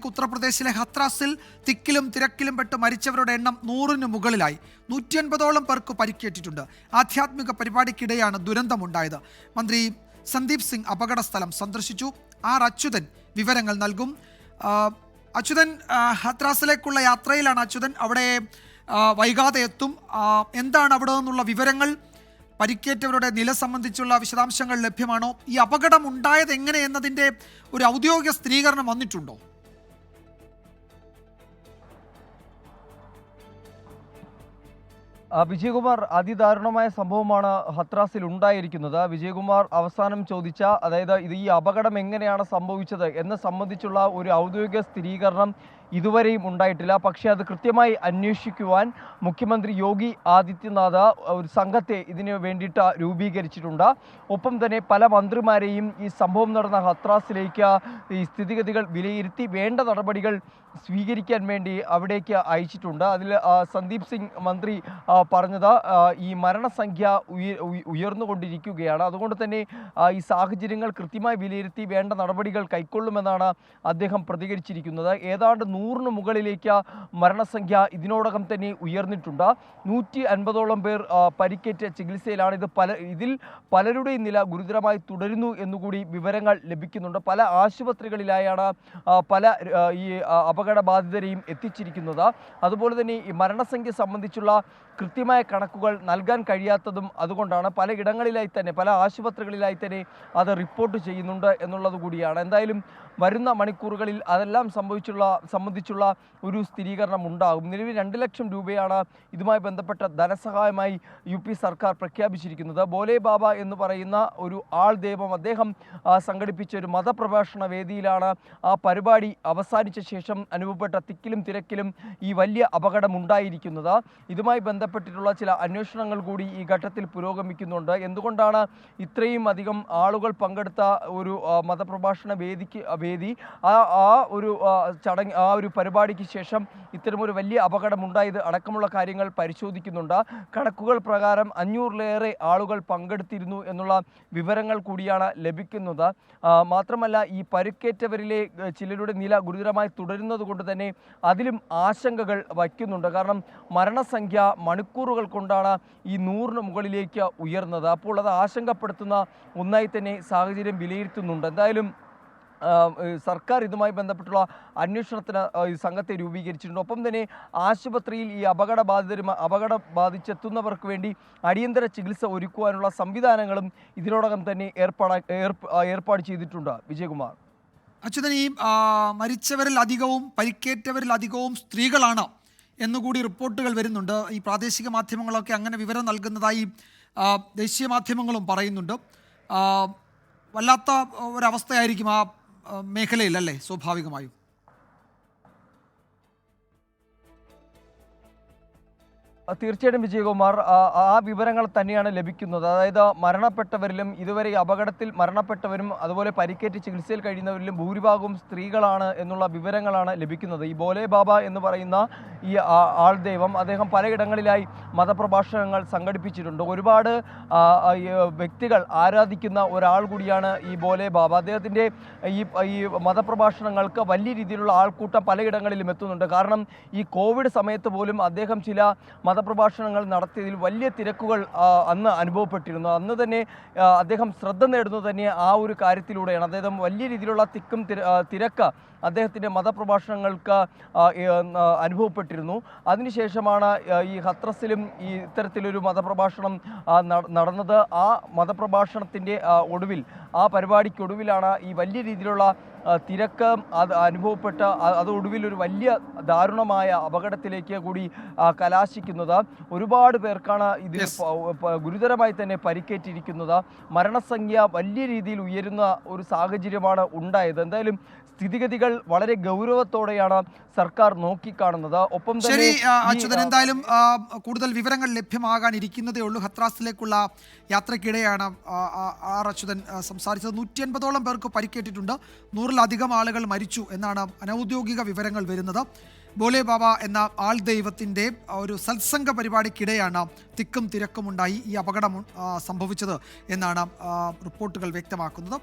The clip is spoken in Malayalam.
ഉത്തർപ്രദേശിലെ ഹത്രാസിൽ തിക്കിലും തിരക്കിലും പെട്ട് മരിച്ചവരുടെ എണ്ണം 100-ന് മുകളിലായി. 150ഓളം പേർക്ക് പരിക്കേറ്റിട്ടുണ്ട്. ആധ്യാത്മിക പരിപാടിക്കിടെയാണ് ദുരന്തമുണ്ടായത്. മന്ത്രി സന്ദീപ് സിംഗ് അപകട സ്ഥലം സന്ദർശിച്ചു. ആർ അച്യുതൻ വിവരങ്ങൾ നൽകും. അച്യുതൻ, ഹത്രാസിലേക്കുള്ള യാത്രയിലാണ് അച്യുതൻ. അവിടെ വൈകാതെ എത്തും. എന്താണ് അവിടെ നിന്നുള്ള വിവരങ്ങൾ? പരിക്കേറ്റവരുടെ നില സംബന്ധിച്ചുള്ള വിശദാംശങ്ങൾ ലഭ്യമാണോ? ഈ അപകടം ഉണ്ടായത് എങ്ങനെ എന്നതിൻ്റെ ഒരു ഔദ്യോഗിക സ്ഥിരീകരണം വന്നിട്ടുണ്ടോ? വിജയകുമാർ, അതിദാരുണമായ സംഭവമാണ് ഹത്രാസിൽ ഉണ്ടായിരിക്കുന്നത്. വിജയകുമാർ അവസാനം ചോദിച്ച, അതായത് ഈ അപകടം എങ്ങനെയാണ് സംഭവിച്ചത് എന്ന് സംബന്ധിച്ചുള്ള ഒരു ഔദ്യോഗിക സ്ഥിരീകരണം ഇതുവരെയും ഉണ്ടായിട്ടില്ല. പക്ഷേ അത് കൃത്യമായി അന്വേഷിക്കുവാൻ മുഖ്യമന്ത്രി യോഗി ആദിത്യനാഥ് ഒരു സംഘത്തെ ഇതിന് വേണ്ടിയിട്ട് രൂപീകരിച്ചിട്ടുണ്ട്. ഒപ്പം തന്നെ പല മന്ത്രിമാരെയും ഈ സംഭവം നടന്ന ഹത്രാസിലേക്ക് ഈ സ്ഥിതിഗതികൾ വിലയിരുത്തി വേണ്ട നടപടികൾ സ്വീകരിക്കാൻ വേണ്ടി അവിടേക്ക് അയച്ചിട്ടുണ്ട്. അതിൽ സന്ദീപ് സിംഗ് മന്ത്രി പറഞ്ഞത് ഈ മരണസംഖ്യ ഉയർന്നുകൊണ്ടിരിക്കുകയാണ്. അതുകൊണ്ട് തന്നെ ഈ സാഹചര്യങ്ങൾ കൃത്യമായി വിലയിരുത്തി വേണ്ട നടപടികൾ കൈക്കൊള്ളുമെന്നാണ് അദ്ദേഹം പ്രതികരിച്ചിരിക്കുന്നത്. ഏതാണ്ട് 100-ന് മുകളിലേക്ക് മരണസംഖ്യ ഇതിനോടകം തന്നെ ഉയർന്നിട്ടുണ്ട്. 150ഓളം പേർ പരിക്കേറ്റ് ചികിത്സയിലാണ്. ഇതിൽ പലരുടെയും നില ഗുരുതരമായി തുടരുന്നു എന്നുകൂടി വിവരങ്ങൾ ലഭിക്കുന്നുണ്ട്. പല ആശുപത്രികളിലായാണ് പല ഈ അപകടബാധിതരെയും എത്തിച്ചിരിക്കുന്നത്. അതുപോലെ തന്നെ ഈ മരണസംഖ്യ സംബന്ധിച്ചുള്ള കൃത്യമായ കണക്കുകൾ നൽകാൻ കഴിയാത്തതും അതുകൊണ്ടാണ്. പലയിടങ്ങളിലായി തന്നെ, പല ആശുപത്രികളിലായി തന്നെ അത് റിപ്പോർട്ട് ചെയ്യുന്നുണ്ട് എന്നുള്ളത് കൂടിയാണ്. എന്തായാലും വരുന്ന മണിക്കൂറുകളിൽ അതെല്ലാം സംബന്ധിച്ചുള്ള ഒരു സ്ഥിരീകരണം ഉണ്ടാകും. നിലവിൽ 2 ലക്ഷം രൂപയാണ് ഇതുമായി ബന്ധപ്പെട്ട ധനസഹായമായി UP സർക്കാർ പ്രഖ്യാപിച്ചിരിക്കുന്നത്. ഭോലെ ബാബ എന്ന് പറയുന്ന ഒരു ആൾ ദൈവം, അദ്ദേഹം സംഘടിപ്പിച്ച ഒരു മതപ്രഭാഷണ വേദിയിലാണ് ആ പരിപാടി അവസാനിച്ച ശേഷം അനുഭവപ്പെട്ട തിക്കിലും തിരക്കിലും ഈ വലിയ അപകടം ഉണ്ടായിരിക്കുന്നത്. ഇതുമായി ബന്ധപ്പെട്ടിട്ടുള്ള ചില അന്വേഷണങ്ങൾ കൂടി ഈ ഘട്ടത്തിൽ പുരോഗമിക്കുന്നുണ്ട്. എന്തുകൊണ്ടാണ് ഇത്രയും അധികം ആളുകൾ പങ്കെടുത്ത ഒരു മതപ്രഭാഷണ വേദി ആ ഒരു പരിപാടിക്ക് ശേഷം ഇത്തരമൊരു വലിയ അപകടമുണ്ടായത് അടക്കമുള്ള കാര്യങ്ങൾ പരിശോധിക്കുന്നുണ്ട്. കണക്കുകൾ പ്രകാരം 500-ലേറെ ആളുകൾ പങ്കെടുത്തിരുന്നു എന്നുള്ള വിവരങ്ങൾ കൂടിയാണ് ലഭിക്കുന്നത്. മാത്രമല്ല, ഈ പരിക്കേറ്റവരിലെ ചിലരുടെ നില ഗുരുതരമായി തുടരുന്നത് കൊണ്ട് തന്നെ അതിലും ആശങ്കകൾ വയ്ക്കുന്നുണ്ട്. കാരണം മരണസംഖ്യ മണിക്കൂറുകൾ കൊണ്ടാണ് ഈ 100-ന് മുകളിലേക്ക് ഉയർന്നത്. അപ്പോൾ അത് ആശങ്കപ്പെടുത്തുന്ന ഒന്നായി തന്നെ സാഹചര്യം വിലയിരുത്തുന്നുണ്ട്. എന്തായാലും സർക്കാർ ഇതുമായി ബന്ധപ്പെട്ടുള്ള അന്വേഷണത്തിന് ഈ സംഘത്തെ രൂപീകരിച്ചിട്ടുണ്ട്. ഒപ്പം തന്നെ ആശുപത്രിയിൽ ഈ അപകടം ബാധിച്ചെത്തുന്നവർക്ക് വേണ്ടി അടിയന്തര ചികിത്സ ഒരുക്കുവാനുള്ള സംവിധാനങ്ങളും ഇതിനോടകം തന്നെ ഏർപ്പാട് ചെയ്തിട്ടുണ്ട്. വിജയകുമാർ. അച്യുതൻ, ഈ മരിച്ചവരിൽ അധികവും പരിക്കേറ്റവരിൽ അധികവും സ്ത്രീകളാണ് എന്നുകൂടി റിപ്പോർട്ടുകൾ വരുന്നുണ്ട്. ഈ പ്രാദേശിക മാധ്യമങ്ങളൊക്കെ അങ്ങനെ വിവരം നൽകുന്നതായി ദേശീയ മാധ്യമങ്ങളും പറയുന്നുണ്ട്. വല്ലാത്ത ഒരവസ്ഥയായിരിക്കും ആ മേഖലയിൽ, അല്ലേ? സ്വാഭാവികമായും തീർച്ചയായിട്ടും വിജയകുമാർ, ആ വിവരങ്ങൾ തന്നെയാണ് ലഭിക്കുന്നത്. അതായത് മരണപ്പെട്ടവരിലും ഇതുവരെ അപകടത്തിൽ മരണപ്പെട്ടവരും അതുപോലെ പരിക്കേറ്റ് ചികിത്സയിൽ കഴിയുന്നവരിലും ഭൂരിഭാഗവും സ്ത്രീകളാണ് എന്നുള്ള വിവരങ്ങളാണ് ലഭിക്കുന്നത്. ഈ ഭോലെ ബാബ എന്ന് പറയുന്ന ഈ ആൾ ദൈവം, അദ്ദേഹം പലയിടങ്ങളിലായി മതപ്രഭാഷണങ്ങൾ സംഘടിപ്പിച്ചിട്ടുണ്ട്. ഒരുപാട് വ്യക്തികൾ ആരാധിക്കുന്ന ഒരാൾ കൂടിയാണ് ഈ ഭോലെ ബാബ. അദ്ദേഹത്തിൻ്റെ ഈ മതപ്രഭാഷണങ്ങൾക്ക് വലിയ രീതിയിലുള്ള ആൾക്കൂട്ടം പലയിടങ്ങളിലും എത്തുന്നുണ്ട്. കാരണം ഈ കോവിഡ് സമയത്ത് പോലും അദ്ദേഹം ചില മതപ്രഭാഷണങ്ങൾ നടത്തിയതിൽ വലിയ തിരക്കുകൾ അന്ന് അനുഭവപ്പെട്ടിരുന്നു. അന്ന് തന്നെ അദ്ദേഹം ശ്രദ്ധ നേടുന്നത് തന്നെ ആ ഒരു കാര്യത്തിലൂടെയാണ്. അദ്ദേഹം വലിയ രീതിയിലുള്ള തിരക്ക് അദ്ദേഹത്തിൻ്റെ മതപ്രഭാഷണങ്ങൾക്ക് അനുഭവപ്പെട്ടിരുന്നു. അതിനുശേഷമാണ് ഈ ഹത്രാസിലും ഈ ഇത്തരത്തിലൊരു മതപ്രഭാഷണം നടന്നത്. ആ മതപ്രഭാഷണത്തിൻ്റെ ഒടുവിൽ, ആ പരിപാടിക്കൊടുവിലാണ് ഈ വലിയ രീതിയിലുള്ള തിരക്ക് അനുഭവപ്പെട്ട് അതൊടുവിൽ ഒരു വലിയ ദാരുണമായ അപകടത്തിലേക്ക് കൂടി കലാശിക്കുന്നത്. ഒരുപാട് പേർക്കാണ് ഇതിൽ ഗുരുതരമായി തന്നെ പരിക്കേറ്റിരിക്കുന്നത്. മരണസംഖ്യ വലിയ രീതിയിൽ ഉയരുന്ന ഒരു സാഹചര്യമാണ് ഉണ്ടായത്. എന്തായാലും സ്ഥിതിഗതികൾ വളരെ ഗൗരവത്തോടെയാണ് സർക്കാർ നോക്കിക്കാണുന്നത്. ഒപ്പം തന്നെ അച്യുതൻ, എന്തായാലും കൂടുതൽ വിവരങ്ങൾ ലഭ്യമാകാൻ ഇരിക്കുന്നതേ ഉള്ളൂ. ഹത്രാസിലേക്കുള്ള യാത്രക്കിടെയാണ് ആർ അച്യുതൻ സംസാരിച്ചത്. 150ഓളം പേർക്ക് പരിക്കേറ്റിട്ടുണ്ട്. 100-ലധികം ആളുകൾ മരിച്ചു എന്നാണ് അനൗദ്യോഗിക വിവരങ്ങൾ വരുന്നത്. ഭോലെ ബാബ എന്ന ആൾ ദൈവത്തിൻ്റെ ഒരു സത്സംഗ പരിപാടിക്കിടെയാണ് തിക്കും തിരക്കുമുണ്ടായി ഈ അപകടം സംഭവിച്ചത് എന്നാണ് റിപ്പോർട്ടുകൾ വ്യക്തമാക്കുന്നത്.